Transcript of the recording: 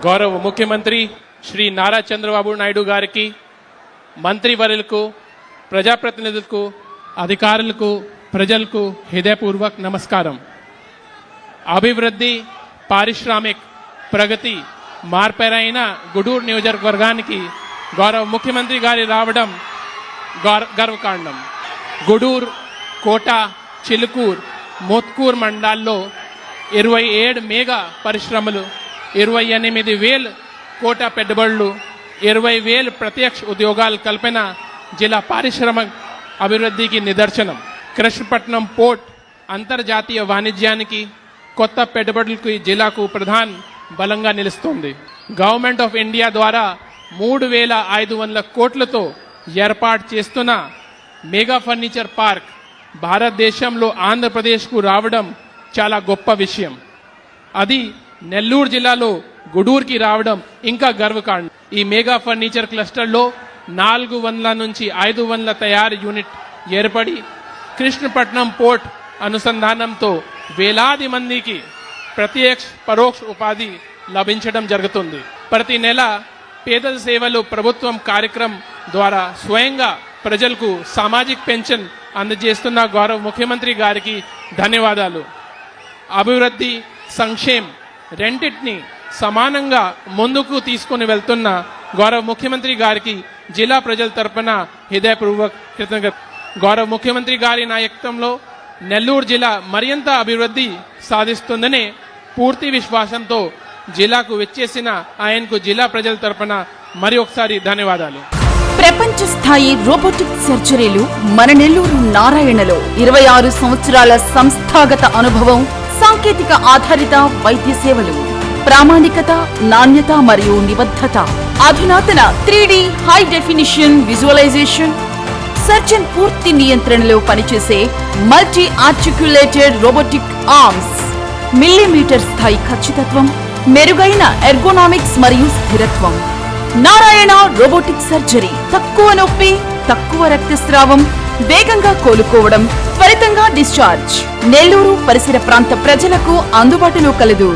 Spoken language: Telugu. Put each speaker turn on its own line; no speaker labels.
గౌరవ ముఖ్యమంత్రి శ్రీ నారా చంద్రబాబు నాయుడు గారికి, మంత్రివర్యులకు, ప్రజాప్రతినిధులకు, అధికారులకు, ప్రజలకు హృదయపూర్వక నమస్కారం. అభివృద్ధి, పారిశ్రామిక ప్రగతి మార్పైన గూడూరు నియోజకవర్గానికి గౌరవ ముఖ్యమంత్రి గారి రావడం గర్వకారణం. గూడూరు, కోట, చిలుకూరు, మోత్కూరు మండలాల్లో 27 మెగా పరిశ్రమలు, 28,000 కోట్ల పెట్టుబడులు, 20,000 ప్రత్యక్ష ఉద్యోగాల కల్పన జిల్లా పారిశ్రామిక అభివృద్ధికి నిదర్శనం. కృష్ణపట్నం పోర్ట్ అంతర్జాతీయ వాణిజ్యానికి, కొత్త పెట్టుబడులకు జిల్లాకు ప్రధాన బలంగా నిలుస్తోంది. గవర్నమెంట్ ఆఫ్ ఇండియా ద్వారా 3,500 కోట్లతో ఏర్పాటు చేస్తున్న మెగా ఫర్నిచర్ పార్క్ భారతదేశంలో ఆంధ్రప్రదేశ్కు రావడం చాలా గొప్ప విషయం. అది నెల్లూరు జిల్లాలో గూడూరుకి రావడం ఇంకా గర్వకారణం. ఈ మెగా ఫర్నిచర్ క్లస్టర్లో 400 నుంచి 500 తయారు యూనిట్ ఏర్పడి కృష్ణపట్నం పోర్ట్ అనుసంధానంతో వేలాది మందికి ప్రత్యక్ష పరోక్ష ఉపాధి లభించడం జరుగుతుంది. ప్రతి నెల పేదల సేవలు ప్రభుత్వం కార్యక్రమం ద్వారా స్వయంగా ప్రజలకు సామాజిక పెన్షన్ అందజేస్తున్న గౌరవ ముఖ్యమంత్రి గారికి ధన్యవాదాలు. అభివృద్ధి, సంక్షేమం రెండింటిని సమానంగా ముందుకు తీసుకుని వెళ్తున్న గౌరవ ముఖ్యమంత్రి గారికి జిల్లా ప్రజల తరపున హృదయపూర్వక కృతజ్ఞత. గౌరవ ముఖ్యమంత్రి గారి నాయకత్వంలో నెల్లూరు జిల్లా మరింత అభివృద్ధి సాధిస్తుందనే పూర్తి విశ్వాసంతో జిల్లాకు వచ్చేసిన ఆయనకు జిల్లా ప్రజల తరపున మరి ఒకసారి ధన్యవాదాలు.
ప్రపంచ స్థాయి రోబోటిక్ సర్జరీలు మన నెల్లూరు నారాయణలో 26 సంవత్సరాల సంస్థాగత అనుభవం, సాంకేతిక ఆధారిత వైద్య సేవలు, ప్రామాణికత, నాణ్యత మరియు నిబద్ధత, అధునాతన 3D high definition visualisation, surgeon పూర్తి నియంత్రణలో పనిచేసే multi articulated robotic arms, millimetre స్థాయి ఖచ్చితత్వం, మెరుగైన ఎర్గోనామిక్స్ మరియు స్థిరత్వం. Narayana robotic surgery. తక్కువ నొప్పి, తక్కువ రక్తస్రావం, వేగంగా కోలుకోవడం, త్వరితంగా డిశ్చార్జ్. నెల్లూరు పరిసర ప్రాంత ప్రజలకు అందుబాటులో కలదు.